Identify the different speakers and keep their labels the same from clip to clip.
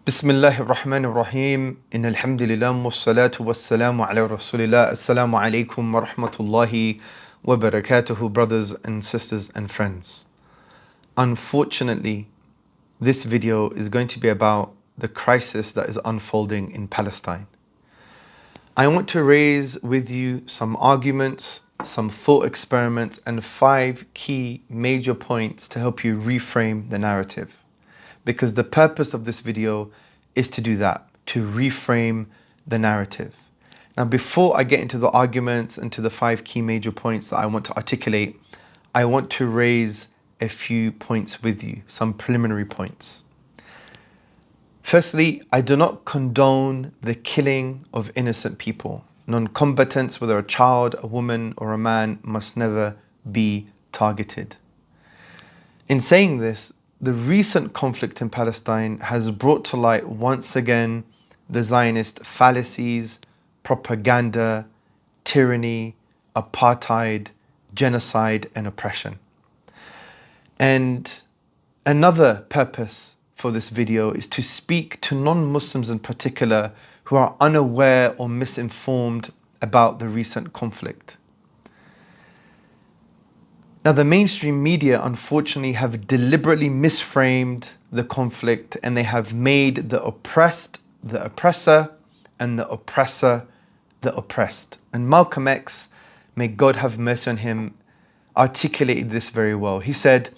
Speaker 1: Bismillahir Rahmanir Rahim. Innal hamdulillah wassalatu wassalamu ala rasulillah. Assalamu alaikum wa rahmatullahi wa barakatuhu, brothers and sisters and friends. Unfortunately, this video is going to be about the crisis that is unfolding in Palestine. I want to raise with you some arguments, some thought experiments, and 5 key major points to help you reframe the narrative. Because the purpose of this video is to do that, to reframe the narrative. Now, before I get into the arguments and to the 5 key major points that I want to articulate, I want to raise a few points with you, some preliminary points. Firstly, I do not condone the killing of innocent people. Non-combatants, whether a child, a woman, or a man, must never be targeted. In saying this, the recent conflict in Palestine has brought to light once again the Zionist fallacies, propaganda, tyranny, apartheid, genocide, and oppression. And another purpose for this video is to speak to non-Muslims in particular who are unaware or misinformed about the recent conflict. Now, the mainstream media, unfortunately, have deliberately misframed the conflict, and they have made the oppressed the oppressor and the oppressor the oppressed. And Malcolm X, may God have mercy on him, articulated this very well. He said,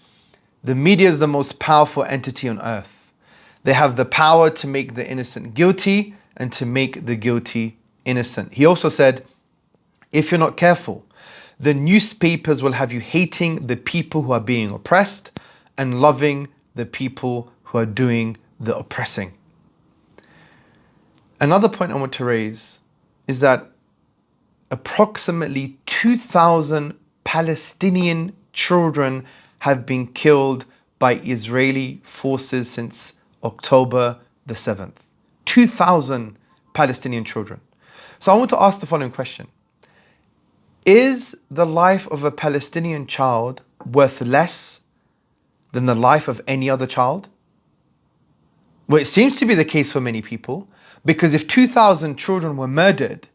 Speaker 1: "The media is the most powerful entity on earth. They have the power to make the innocent guilty and to make the guilty innocent." He also said, "If you're not careful, the newspapers will have you hating the people who are being oppressed and loving the people who are doing the oppressing." Another point I want to raise is that approximately 2,000 Palestinian children have been killed by Israeli forces since October the 7th. 2,000 Palestinian children. So I want to ask the following question. Is the life of a Palestinian child worth less than the life of any other child? Well, it seems to be the case for many people, because if 2,000 children were murdered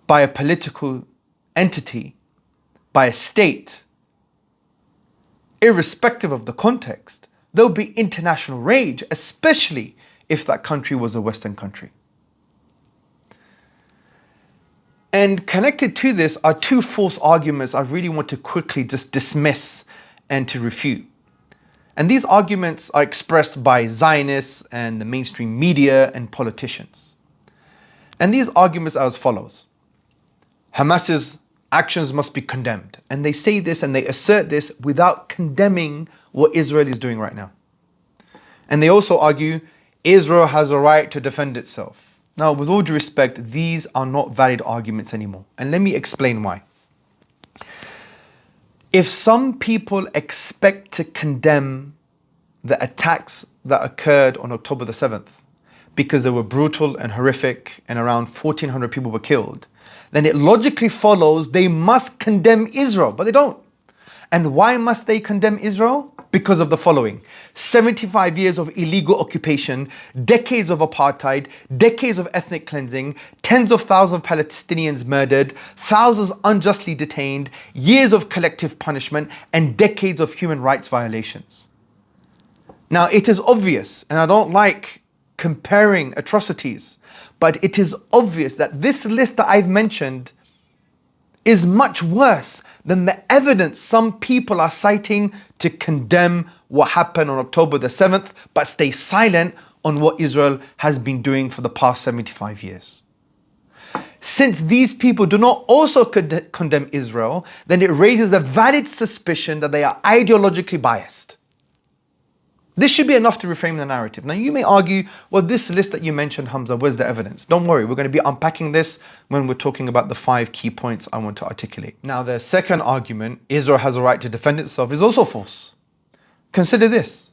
Speaker 1: by a political entity, by a state, irrespective of the context, there would be international rage, especially if that country was a Western country. And connected to this are 2 false arguments I really want to quickly just dismiss and to refute. And these arguments are expressed by Zionists and the mainstream media and politicians. And these arguments are as follows. Hamas's actions must be condemned. And they say this and they assert this without condemning what Israel is doing right now. And they also argue Israel has a right to defend itself. Now, with all due respect, these are not valid arguments anymore. And let me explain why. If some people expect to condemn the attacks that occurred on October the 7th because they were brutal and horrific and around 1,400 people were killed, then it logically follows they must condemn Israel, but they don't. And why must they condemn Israel? Because of the following: 75 years of illegal occupation, decades of apartheid, decades of ethnic cleansing, tens of thousands of Palestinians murdered, thousands unjustly detained, years of collective punishment, and decades of human rights violations. Now, it is obvious, and I don't like comparing atrocities, but it is obvious that this list that I've mentioned is much worse than the evidence some people are citing to condemn what happened on October the 7th, but stay silent on what Israel has been doing for the past 75 years. Since these people do not also condemn Israel, then it raises a valid suspicion that they are ideologically biased. This should be enough to reframe the narrative. Now, you may argue, well, this list that you mentioned, Hamza, where's the evidence? Don't worry, we're going to be unpacking this when we're talking about the 5 key points I want to articulate. Now, the second argument, Israel has a right to defend itself, is also false. Consider this.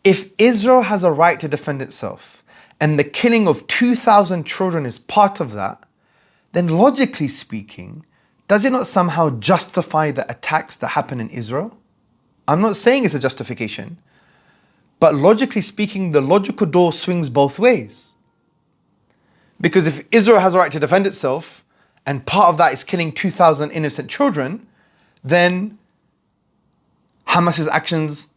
Speaker 1: If Israel has a right to defend itself, and the killing of 2,000 children is part of that, then logically speaking, does it not somehow justify the attacks that happen in Israel? I'm not saying it's a justification, But logically speaking, the logical door swings both ways. Because if Israel has a right to defend itself, and part of that is killing 2,000 innocent children, then Hamas's actions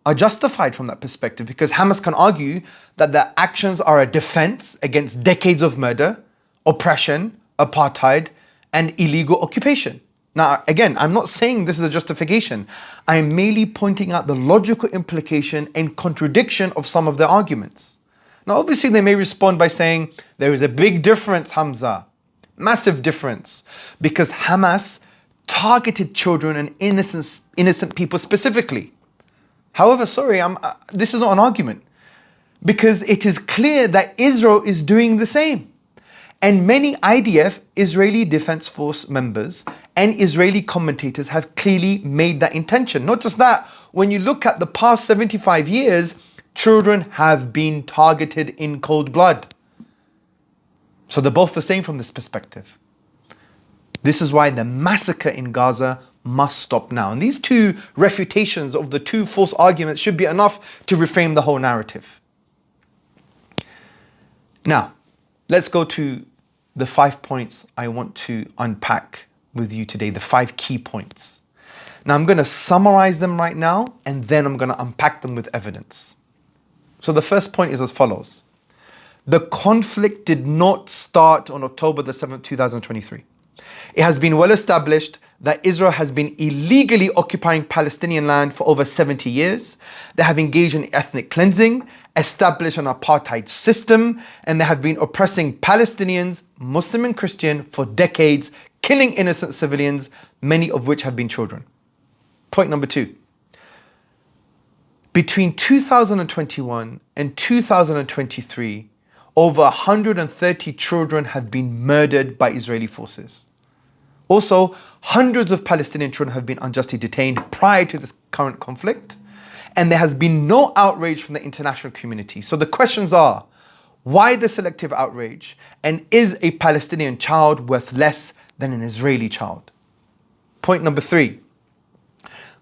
Speaker 1: are justified from that perspective, because Hamas can argue that their actions are a defense against decades of murder, oppression, apartheid, and illegal occupation. Now, again, I'm not saying this is a justification. I'm merely pointing out the logical implication and contradiction of some of their arguments. Now, obviously, they may respond by saying, there is a big difference, Hamza. Massive difference. Because Hamas targeted children and innocent people specifically. However, sorry, this is not an argument. Because it is clear that Israel is doing the same. And many IDF, Israeli Defense Force members, and Israeli commentators have clearly made that intention. Not just that, when you look at the past 75 years, children have been targeted in cold blood. So they're both the same from this perspective. This is why the massacre in Gaza must stop now. And these two refutations of the two false arguments should be enough to reframe the whole narrative. Now, let's go to the 5 points I want to unpack with you today, the 5 key points. Now, I'm going to summarize them right now, and then I'm going to unpack them with evidence. So the first point is as follows. The conflict did not start on October the 7th, 2023. It has been well established that Israel has been illegally occupying Palestinian land for over 70 years. They have engaged in ethnic cleansing, established an apartheid system, and they have been oppressing Palestinians, Muslim and Christian, for decades, killing innocent civilians, many of which have been children. Point number 2. Between 2021 and 2023, over 130 children have been murdered by Israeli forces. Also, hundreds of Palestinian children have been unjustly detained prior to this current conflict, and there has been no outrage from the international community. So the questions are, why the selective outrage? And is a Palestinian child worth less than an Israeli child? Point number 3.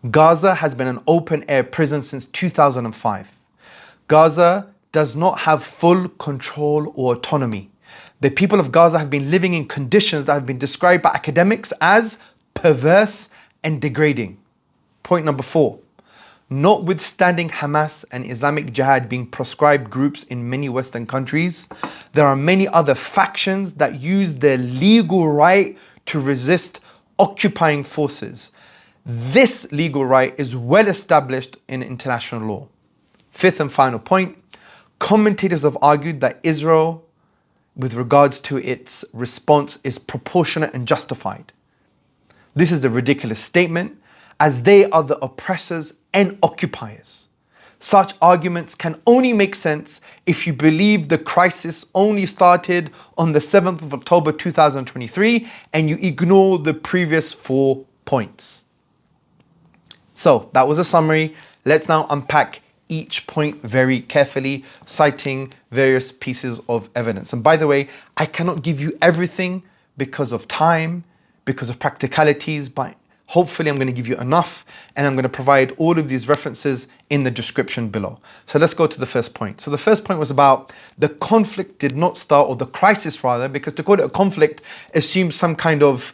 Speaker 1: Gaza has been an open-air prison since 2005. Gaza does not have full control or autonomy. The people of Gaza have been living in conditions that have been described by academics as perverse and degrading. Point number 4. Notwithstanding Hamas and Islamic Jihad being proscribed groups in many Western countries, there are many other factions that use their legal right to resist occupying forces. This legal right is well established in international law. Fifth and final point, commentators have argued that Israel, with regards to its response, is proportionate and justified. This is a ridiculous statement, as they are the oppressors and occupiers. Such arguments can only make sense if you believe the crisis only started on the 7th of October 2023 and you ignore the previous 4 points. So that was a summary. Let's now unpack each point very carefully, citing various pieces of evidence. And by the way, I cannot give you everything because of time, because of practicalities, but hopefully I'm going to give you enough, and I'm going to provide all of these references in the description below. So let's go to the first point. So the first point was about the conflict did not start, or the crisis rather, because to call it a conflict assumes some kind of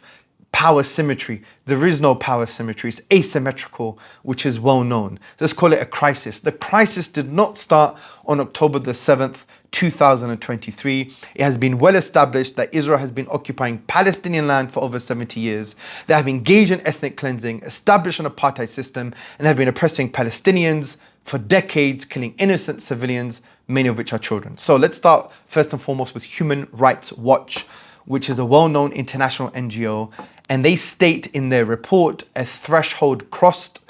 Speaker 1: power symmetry. There is no power symmetry. It's asymmetrical, which is well known. Let's call it a crisis. The crisis did not start on October the 7th, 2023. It has been well established that Israel has been occupying Palestinian land for over 70 years. They have engaged in ethnic cleansing, established an apartheid system, and have been oppressing Palestinians for decades, killing innocent civilians, many of which are children. So let's start first and foremost with Human Rights Watch, which is a well-known international NGO, and they state in their report a threshold crossed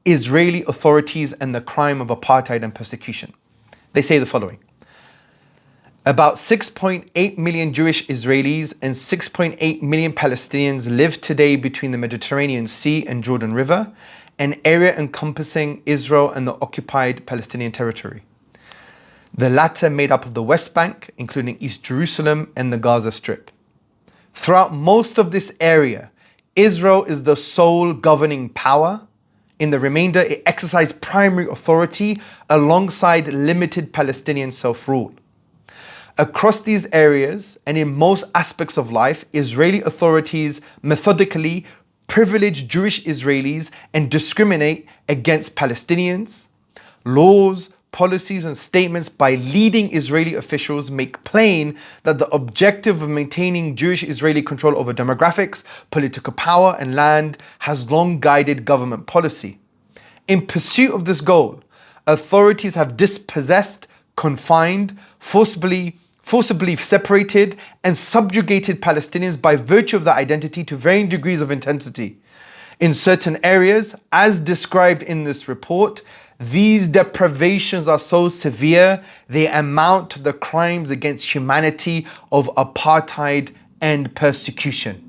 Speaker 1: Israeli authorities and the crime of apartheid and persecution. They say the following. About 6.8 million Jewish Israelis and 6.8 million Palestinians live today between the Mediterranean Sea and Jordan River, an area encompassing Israel and the occupied Palestinian territory. The latter made up of the West Bank, including East Jerusalem and the Gaza Strip. Throughout most of this area, Israel is the sole governing power, In the remainder, it exercised primary authority alongside limited Palestinian self-rule. Across these areas and in most aspects of life, Israeli authorities methodically privilege Jewish Israelis and discriminate against Palestinians. Laws, policies and statements by leading Israeli officials make plain that the objective of maintaining Jewish Israeli control over demographics, political power and land has long guided government policy. In pursuit of this goal, authorities have dispossessed, confined, forcibly separated and subjugated Palestinians by virtue of their identity to varying degrees of intensity. In certain areas, as described in this report, these deprivations are so severe, they amount to the crimes against humanity of apartheid and persecution.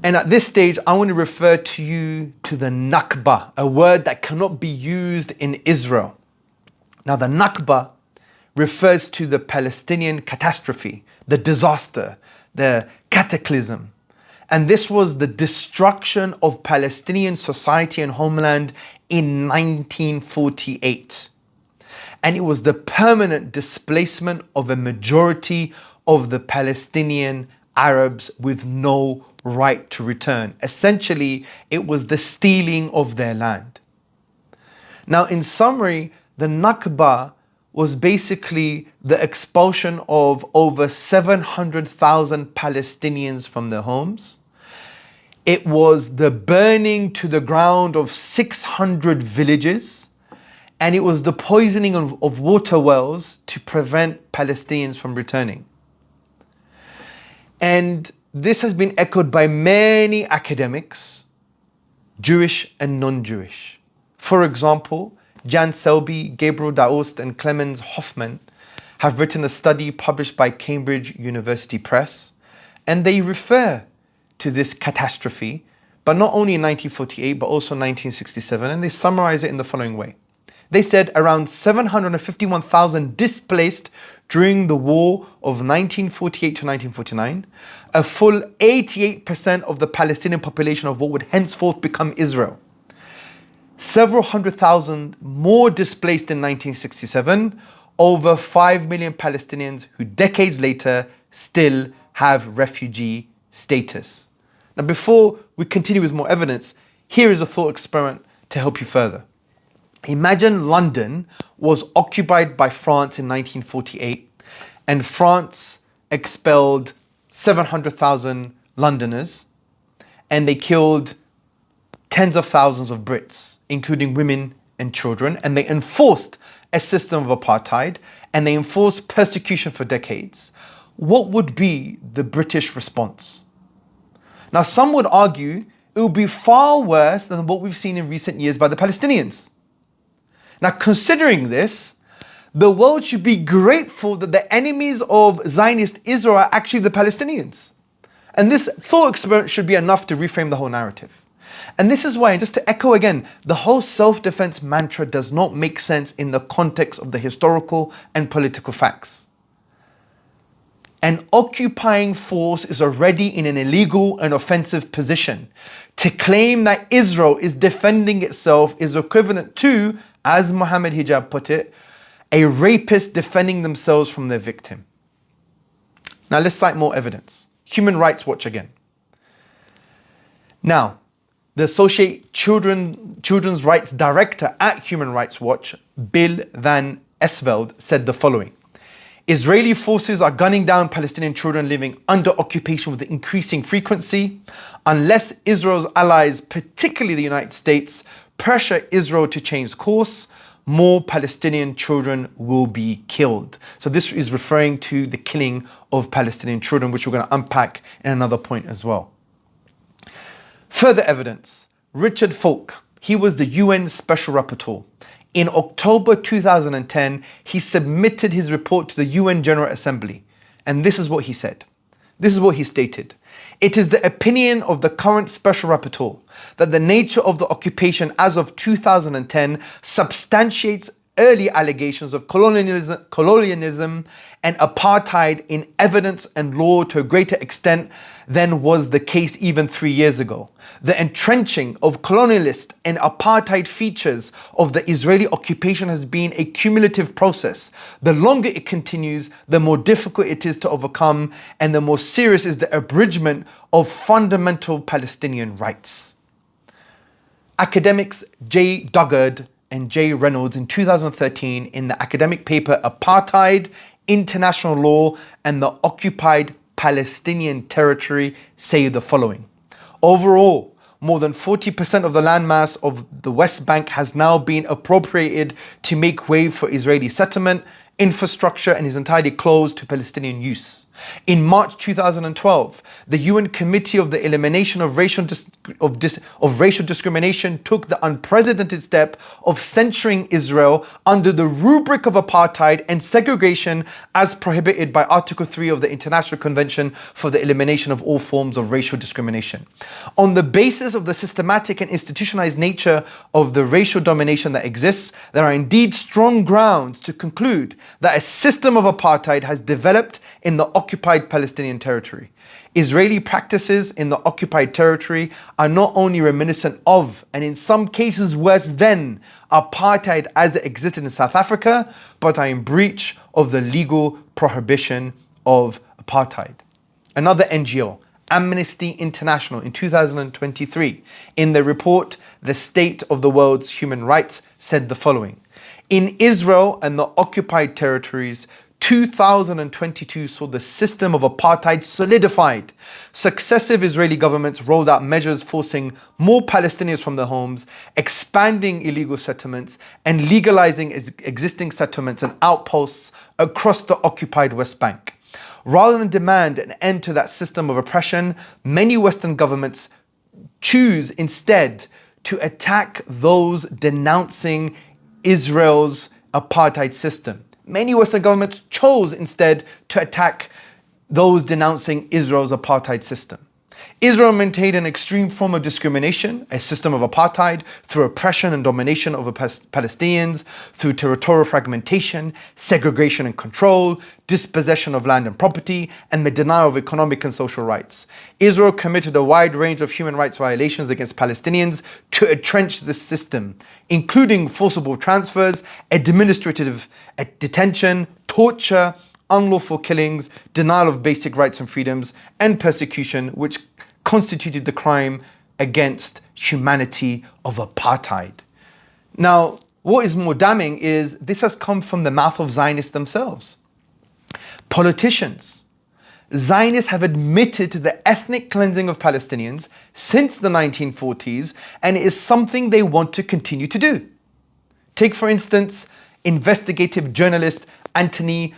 Speaker 1: And at this stage, I want to refer to you to the Nakba, a word that cannot be used in Israel. Now, the Nakba refers to the Palestinian catastrophe, the disaster, the cataclysm. And this was the destruction of Palestinian society and homeland in 1948. And it was the permanent displacement of a majority of the Palestinian Arabs with no right to return. Essentially, it was the stealing of their land. Now, in summary, the Nakba was basically the expulsion of over 700,000 Palestinians from their homes. It was the burning to the ground of 600 villages, and it was the poisoning of water wells to prevent Palestinians from returning. And this has been echoed by many academics, Jewish and non-Jewish. For example, Jan Selby, Gabriel Daoust and Clemens Hoffman have written a study published by Cambridge University Press, and they refer to this catastrophe, but not only in 1948, but also 1967, and they summarize it in the following way. They said around 751,000 displaced during the war of 1948 to 1949, a full 88% of the Palestinian population of what would henceforth become Israel. Several hundred thousand more displaced in 1967, over 5 million Palestinians who decades later still have refugee status. Now, before we continue with more evidence, here is a thought experiment to help you further. Imagine London was occupied by France in 1948 and France expelled 700,000 Londoners and they killed tens of thousands of Brits, including women and children, and they enforced a system of apartheid and they enforced persecution for decades. What would be the British response? Now, some would argue it would be far worse than what we've seen in recent years by the Palestinians. Now, considering this, the world should be grateful that the enemies of Zionist Israel are actually the Palestinians. And this thought experiment should be enough to reframe the whole narrative. And this is why, just to echo again, the whole self-defense mantra does not make sense in the context of the historical and political facts. An occupying force is already in an illegal and offensive position. To claim that Israel is defending itself is equivalent to, as Mohammed Hijab put it, a rapist defending themselves from their victim. Now let's cite more evidence. Human Rights Watch again. Now, the Associate Children's Rights Director at Human Rights Watch, Bill van Esveld, said the following. Israeli forces are gunning down Palestinian children living under occupation with increasing frequency. Unless Israel's allies, particularly the United States, pressure Israel to change course, more Palestinian children will be killed. So this is referring to the killing of Palestinian children, which we're going to unpack in another point as well. Further evidence. Richard Falk, he was the UN Special Rapporteur. In October 2010, he submitted his report to the UN General Assembly. And this is what he said. This is what he stated. It is the opinion of the current Special Rapporteur that the nature of the occupation as of 2010 substantiates early allegations of colonialism and apartheid in evidence and law to a greater extent than was the case even 3 years ago. The entrenching of colonialist and apartheid features of the Israeli occupation has been a cumulative process. The longer it continues, the more difficult it is to overcome, and the more serious is the abridgment of fundamental Palestinian rights. Academics J. Duggard and J. Reynolds in 2013 in the academic paper Apartheid, International Law and the Occupied Palestinian Territory say the following. Overall, more than 40% of the landmass of the West Bank has now been appropriated to make way for Israeli settlement, infrastructure, and is entirely closed to Palestinian use. In March 2012, the UN Committee of the Elimination of Racial Discrimination took the unprecedented step of censuring Israel under the rubric of apartheid and segregation as prohibited by Article 3 of the International Convention for the Elimination of All Forms of Racial Discrimination. On the basis of the systematic and institutionalized nature of the racial domination that exists, there are indeed strong grounds to conclude that a system of apartheid has developed in the occupied Palestinian territory. Israeli practices in the occupied territory are not only reminiscent of, and in some cases worse than, apartheid as it existed in South Africa, but are in breach of the legal prohibition of apartheid. Another NGO, Amnesty International, in 2023, in the report The State of the World's Human Rights, said the following. In Israel and the occupied territories, 2022 saw the system of apartheid solidified. Successive Israeli governments rolled out measures forcing more Palestinians from their homes, expanding illegal settlements, and legalizing existing settlements and outposts across the occupied West Bank. Rather than demand an end to that system of oppression, many Western governments choose instead to attack those denouncing Israel's apartheid system. Many Western governments chose instead to attack those denouncing Israel's apartheid system. Israel maintained an extreme form of discrimination, a system of apartheid, through oppression and domination over Palestinians, through territorial fragmentation, segregation and control, dispossession of land and property, and the denial of economic and social rights. Israel committed a wide range of human rights violations against Palestinians to entrench this system, including forcible transfers, administrative detention, torture, unlawful killings, denial of basic rights and freedoms, and persecution, which constituted the crime against humanity of apartheid. Now, what is more damning is this has come from the mouth of Zionists themselves. Politicians. Zionists have admitted to the ethnic cleansing of Palestinians since the 1940s, and it is something they want to continue to do. Take, for instance, investigative journalist Anthony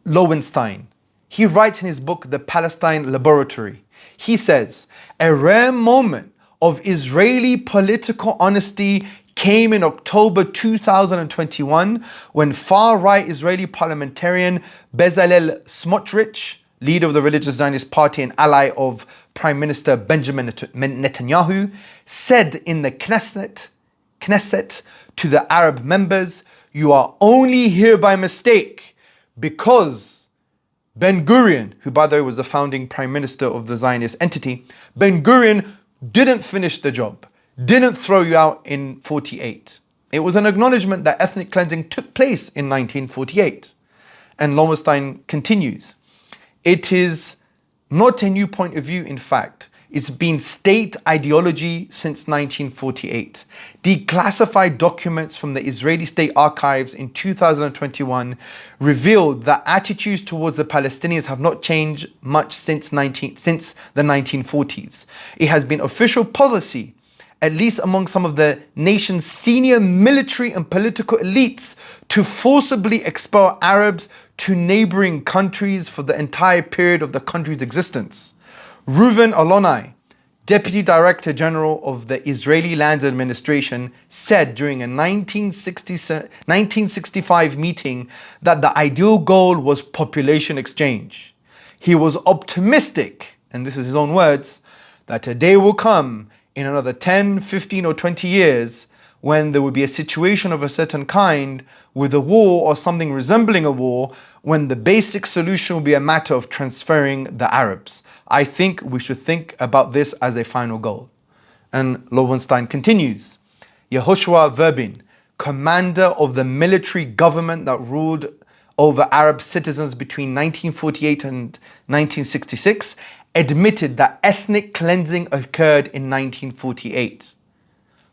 Speaker 1: Lowenstein. He writes in his book, The Palestine Laboratory. He says, a rare moment of Israeli political honesty came in October 2021 when far-right Israeli parliamentarian Bezalel Smotrich, leader of the Religious Zionist Party and ally of Prime Minister Benjamin Netanyahu, said in the Knesset to the Arab members, "You are only here by mistake because Ben-Gurion," who by the way was the founding prime minister of the Zionist entity, Ben-Gurion didn't finish the job, didn't throw you out in 48. It was an acknowledgement that ethnic cleansing took place in 1948. And Lowenstein continues, it is not a new point of view, in fact. It's been state ideology since 1948. Declassified documents from the Israeli state archives in 2021 revealed that attitudes towards the Palestinians have not changed much since the 1940s. It has been official policy, at least among some of the nation's senior military and political elites, to forcibly expel Arabs to neighboring countries for the entire period of the country's existence. Reuven Aloni, Deputy Director General of the Israeli Lands Administration, said during a 1965 meeting that the ideal goal was population exchange. He was optimistic, and this is his own words, that a day will come in another 10, 15 or 20 years when there would be a situation of a certain kind with a war or something resembling a war, when the basic solution will be a matter of transferring the Arabs. I think we should think about this as a final goal. And Lowenstein continues, Yehoshua Verbin, commander of the military government that ruled over Arab citizens between 1948 and 1966, admitted that ethnic cleansing occurred in 1948.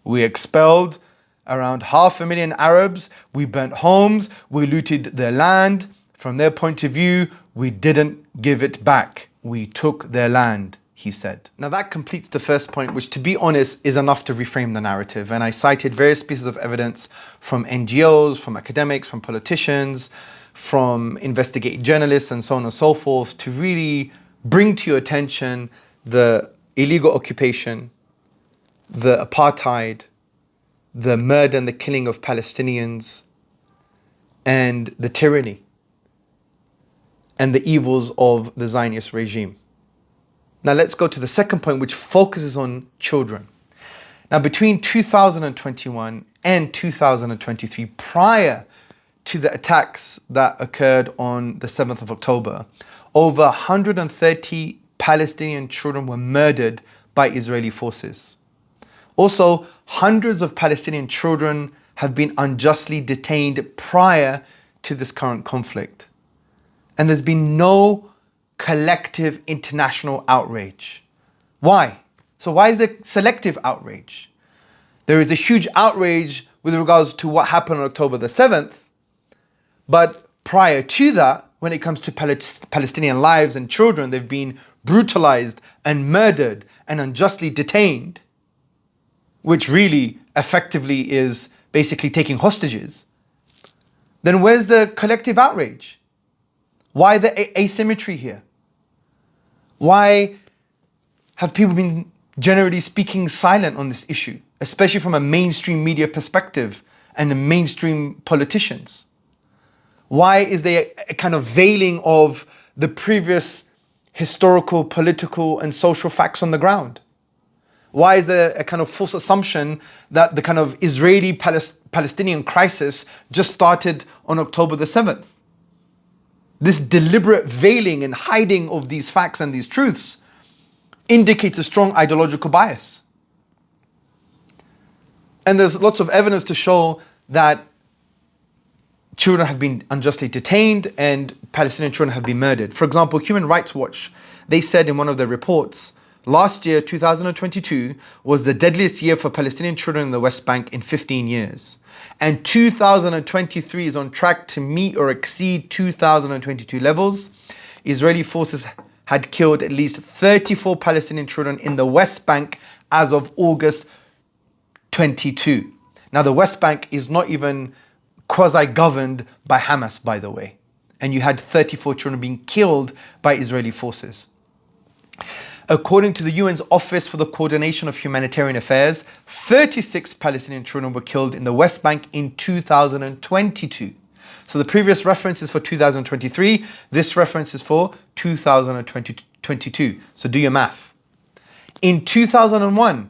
Speaker 1: We expelled around 500,000 Arabs, we burnt homes, we looted their land. From their point of view, we didn't give it back. We took their land, he said. Now that completes the first point, which to be honest is enough to reframe the narrative. And I cited various pieces of evidence from NGOs, from academics, from politicians, from investigative journalists and so on and so forth to really bring to your attention the illegal occupation, the apartheid, the murder and the killing of Palestinians, and the tyranny and the evils of the Zionist regime. Now let's go to the second point, which focuses on children. Now between 2021 and 2023, prior to the attacks that occurred on the 7th of October, over 130 Palestinian children were murdered by Israeli forces. Also, hundreds of Palestinian children have been unjustly detained prior to this current conflict. And there's been no collective international outrage. Why? So why is there selective outrage? There is a huge outrage with regards to what happened on October the 7th, but prior to that, when it comes to Palestinian lives and children, they've been brutalized and murdered and unjustly detained, which really effectively is basically taking hostages. Then where's the collective outrage? Why the asymmetry here? Why have people been, generally speaking, silent on this issue, especially from a mainstream media perspective and the mainstream politicians? Why is there a kind of veiling of the previous historical, political, and social facts on the ground? Why is there a kind of false assumption that the kind of Israeli-Palestinian crisis just started on October the 7th? This deliberate veiling and hiding of these facts and these truths indicates a strong ideological bias. And there's lots of evidence to show that children have been unjustly detained and Palestinian children have been murdered. For example, Human Rights Watch, they said in one of their reports, last year, 2022, was the deadliest year for Palestinian children in the West Bank in 15 years. And 2023 is on track to meet or exceed 2022 levels. Israeli forces had killed at least 34 Palestinian children in the West Bank as of August 22. Now, the West Bank is not even quasi-governed by Hamas, by the way. And you had 34 children being killed by Israeli forces. According to the UN's Office for the Coordination of Humanitarian Affairs, 36 Palestinian children were killed in the West Bank in 2022. So the previous reference is for 2023. This reference is for 2022. So do your math. In 2001,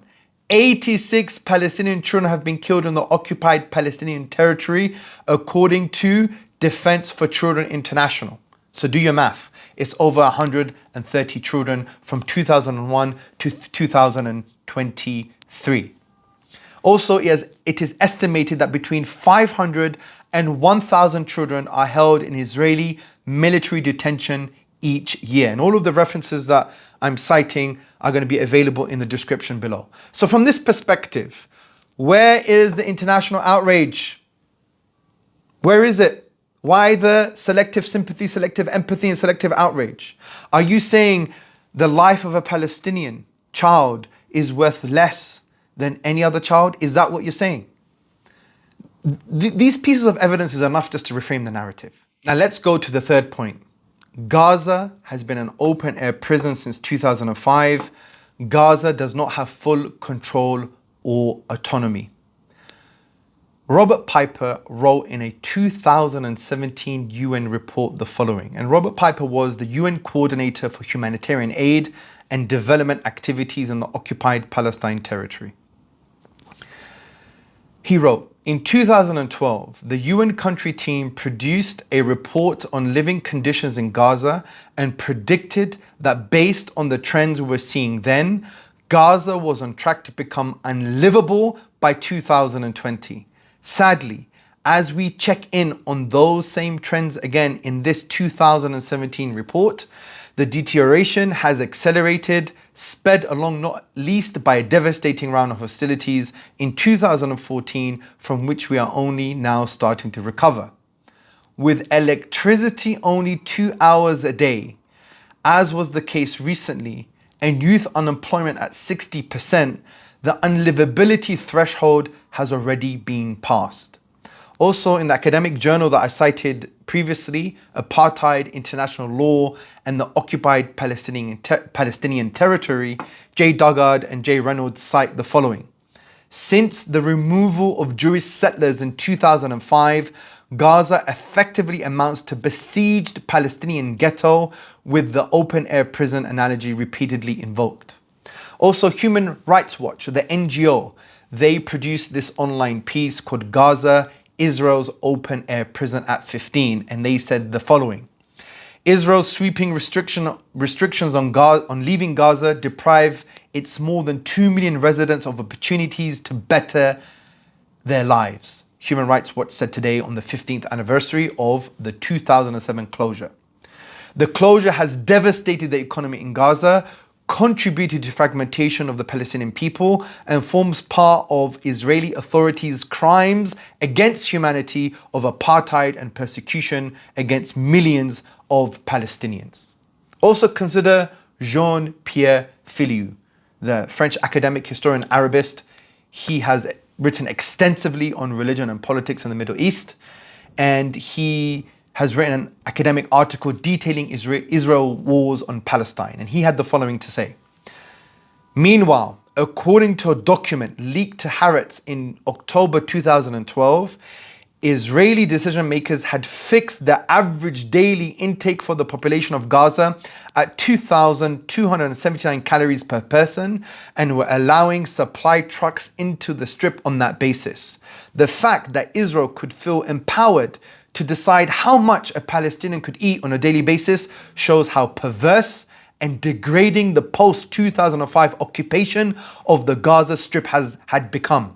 Speaker 1: 86 Palestinian children have been killed in the occupied Palestinian territory, according to Defense for Children International. So do your math. It's over 130 children from 2001 to 2023. Also, it is estimated that between 500 and 1,000 children are held in Israeli military detention each year. And all of the references that I'm citing are going to be available in the description below. So from this perspective, where is the international outrage? Where is it? Why the selective sympathy, selective empathy, and selective outrage? Are you saying the life of a Palestinian child is worth less than any other child? Is that what you're saying? These pieces of evidence is enough just to reframe the narrative. Now let's go to the third point. Gaza has been an open-air prison since 2005. Gaza does not have full control or autonomy. Robert Piper wrote in a 2017 UN report the following, and Robert Piper was the UN coordinator for humanitarian aid and development activities in the occupied Palestine territory. He wrote, in 2012, the UN country team produced a report on living conditions in Gaza and predicted that based on the trends we were seeing then, Gaza was on track to become unlivable by 2020. Sadly, as we check in on those same trends again in this 2017 report, the deterioration has accelerated, sped along not least by a devastating round of hostilities in 2014 from which we are only now starting to recover. With electricity only 2 hours a day, as was the case recently, and youth unemployment at 60%, the unlivability threshold has already been passed. Also, in the academic journal that I cited previously, Apartheid, International Law, and the Occupied Palestinian Territory, J. Duggard and J. Reynolds cite the following. Since the removal of Jewish settlers in 2005, Gaza effectively amounts to besieged Palestinian ghetto, with the open-air prison analogy repeatedly invoked. Also, Human Rights Watch, the NGO, they produced this online piece called Gaza, Israel's open-air prison at 15, and they said the following. Israel's sweeping restrictions on leaving Gaza deprive its more than 2 million residents of opportunities to better their lives. Human Rights Watch said today on the 15th anniversary of the 2007 closure. The closure has devastated the economy in Gaza, contributed to fragmentation of the Palestinian people, and forms part of Israeli authorities' crimes against humanity of apartheid and persecution against millions of Palestinians. Also consider Jean-Pierre Filiu, the French academic historian Arabist. He has written extensively on religion and politics in the Middle East, and he has written an academic article detailing Israel wars on Palestine. And he had the following to say. Meanwhile, according to a document leaked to Haaretz in October 2012, Israeli decision makers had fixed the average daily intake for the population of Gaza at 2,279 calories per person and were allowing supply trucks into the strip on that basis. The fact that Israel could feel empowered to decide how much a Palestinian could eat on a daily basis shows how perverse and degrading the post-2005 occupation of the Gaza Strip had become.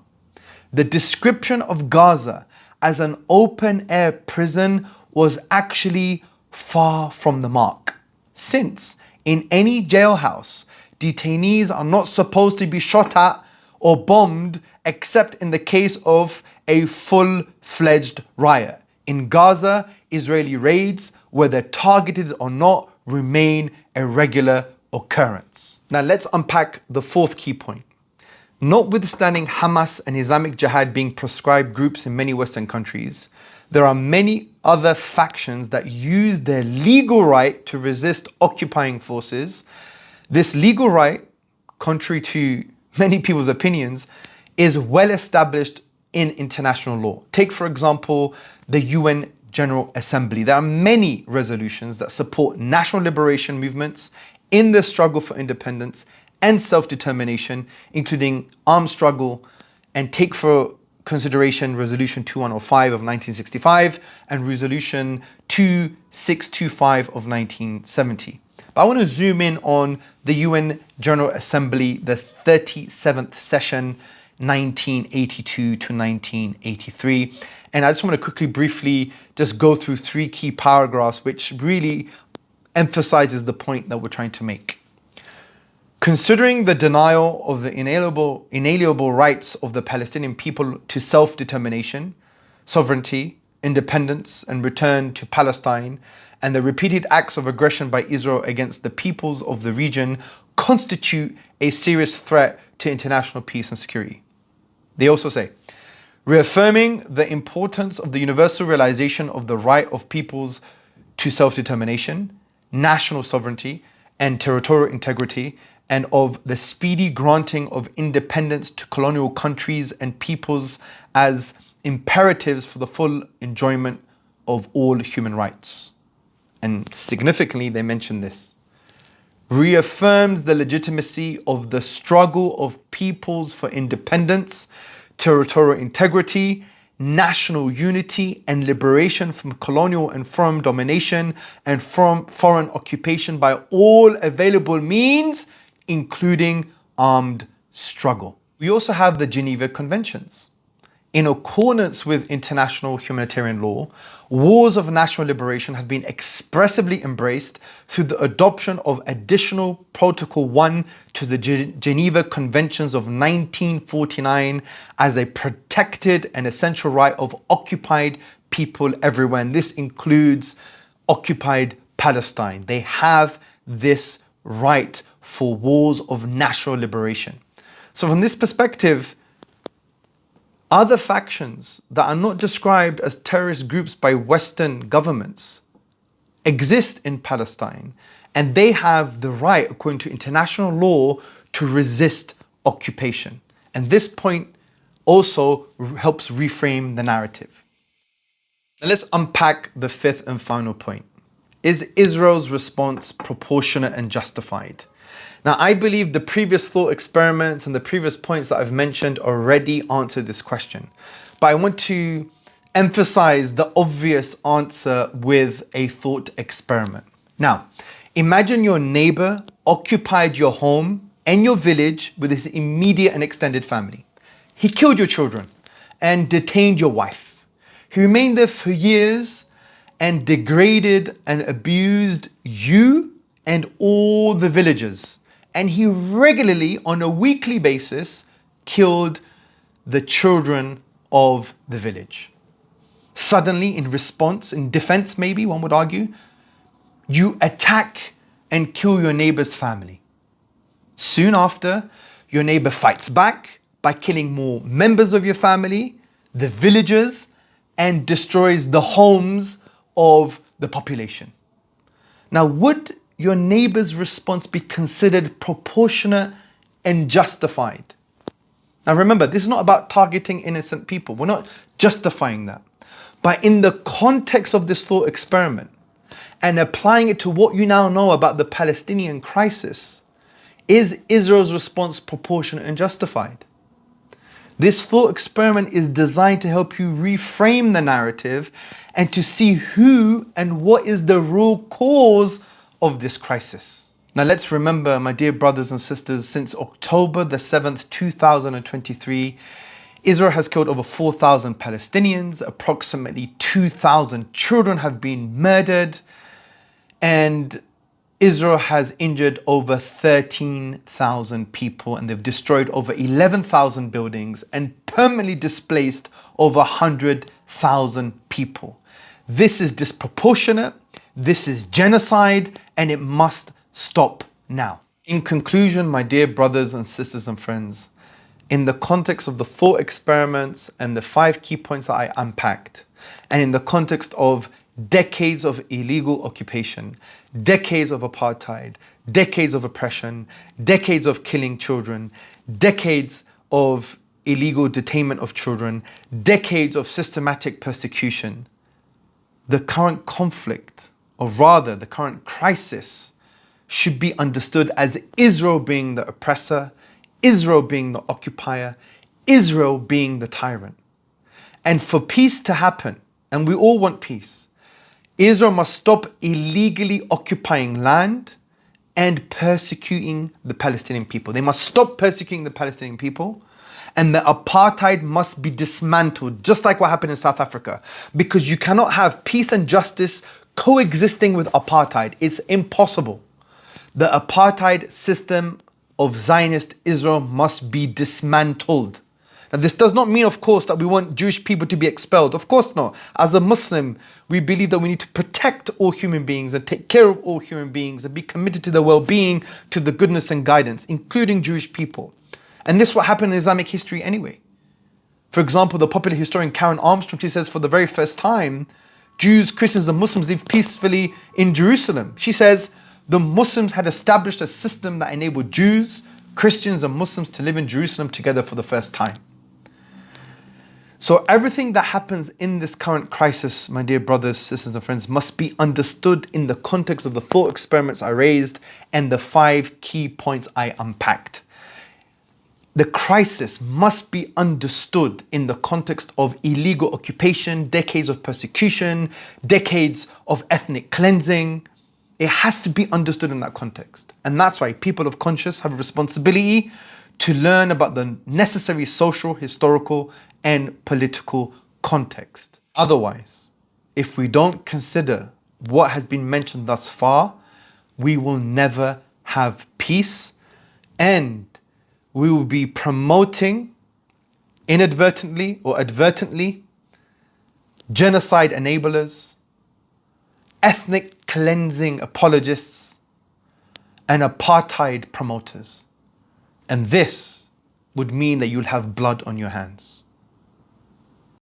Speaker 1: The description of Gaza as an open-air prison was actually far from the mark, since in any jailhouse, detainees are not supposed to be shot at or bombed except in the case of a full-fledged riot. In Gaza, Israeli raids, whether targeted or not, remain a regular occurrence. Now let's unpack the fourth key point. Notwithstanding Hamas and Islamic Jihad being proscribed groups in many Western countries, there are many other factions that use their legal right to resist occupying forces. This legal right, contrary to many people's opinions, is well established in international law. Take, for example, the UN General Assembly. There are many resolutions that support national liberation movements in the struggle for independence and self-determination, including armed struggle, and take for consideration Resolution 2105 of 1965 and Resolution 2625 of 1970. But I want to zoom in on the UN General Assembly, the 37th session, 1982 to 1983. And I just want to quickly, briefly, just go through three key paragraphs which really emphasizes the point that we're trying to make. Considering the denial of the inalienable rights of the Palestinian people to self-determination, sovereignty, independence, and return to Palestine, and the repeated acts of aggression by Israel against the peoples of the region constitute a serious threat to international peace and security. They also say, reaffirming the importance of the universal realization of the right of peoples to self-determination, national sovereignty, and territorial integrity, and of the speedy granting of independence to colonial countries and peoples as imperatives for the full enjoyment of all human rights. And significantly, they mention this. Reaffirms the legitimacy of the struggle of peoples for independence territorial integrity, national unity and liberation from colonial and foreign domination and from foreign occupation by all available means, including armed struggle. We also have the Geneva Conventions. In accordance with international humanitarian law, wars of national liberation have been expressively embraced through the adoption of additional Protocol 1 to the Geneva Conventions of 1949 as a protected and essential right of occupied people everywhere. And this includes occupied Palestine. They have this right for wars of national liberation. So from this perspective, other factions that are not described as terrorist groups by Western governments exist in Palestine, and they have the right, according to international law, to resist occupation. And this point also helps reframe the narrative. Now let's unpack the fifth and final point. Is Israel's response proportionate and justified? Now, I believe the previous thought experiments and the previous points that I've mentioned already answered this question. But I want to emphasize the obvious answer with a thought experiment. Now, imagine your neighbor occupied your home and your village with his immediate and extended family. He killed your children and detained your wife. He remained there for years and degraded and abused you and all the villagers. And he regularly, on a weekly basis, killed the children of the village. Suddenly, in response, in defense maybe, one would argue, you attack and kill your neighbor's family. Soon after, your neighbor fights back by killing more members of your family, the villagers, and destroys the homes of the population. Now, would your neighbor's response be considered proportionate and justified? Now remember, this is not about targeting innocent people. We're not justifying that. But in the context of this thought experiment and applying it to what you now know about the Palestinian crisis, is Israel's response proportionate and justified? This thought experiment is designed to help you reframe the narrative and to see who and what is the real cause of this crisis. Now let's remember, my dear brothers and sisters, since October the 7th, 2023, Israel has killed over 4,000 Palestinians, approximately 2,000 children have been murdered, and Israel has injured over 13,000 people, and they've destroyed over 11,000 buildings and permanently displaced over 100,000 people. This is disproportionate. This is genocide, and it must stop now. In conclusion, my dear brothers and sisters and friends, in the context of the thought experiments and the 5 key points that I unpacked, and in the context of decades of illegal occupation, decades of apartheid, decades of oppression, decades of killing children, decades of illegal detainment of children, decades of systematic persecution, the current conflict, or rather the current crisis, should be understood as Israel being the oppressor, Israel being the occupier, Israel being the tyrant. And for peace to happen, and we all want peace, Israel must stop illegally occupying land and persecuting the Palestinian people. They must stop persecuting the Palestinian people, and the apartheid must be dismantled, just like what happened in South Africa, because you cannot have peace and justice coexisting with apartheid. It's impossible. The apartheid system of Zionist Israel must be dismantled. Now, this does not mean, of course, that we want Jewish people to be expelled. Of course not. As a Muslim, we believe that we need to protect all human beings and take care of all human beings and be committed to their well-being, to the goodness and guidance, including Jewish people. And this is what happened in Islamic history anyway. For example, the popular historian Karen Armstrong, she says for the very first time, Jews, Christians and Muslims lived peacefully in Jerusalem. She says the Muslims had established a system that enabled Jews, Christians and Muslims to live in Jerusalem together for the first time. So everything that happens in this current crisis, my dear brothers, sisters and friends, must be understood in the context of the thought experiments I raised and the 5 key points I unpacked. The crisis must be understood in the context of illegal occupation, decades of persecution, decades of ethnic cleansing. It has to be understood in that context. And that's why people of conscience have a responsibility to learn about the necessary social, historical, and political context. Otherwise, if we don't consider what has been mentioned thus far, we will never have peace, and we will be promoting, inadvertently or advertently, genocide enablers, ethnic cleansing apologists, and apartheid promoters. And this would mean that you'll have blood on your hands.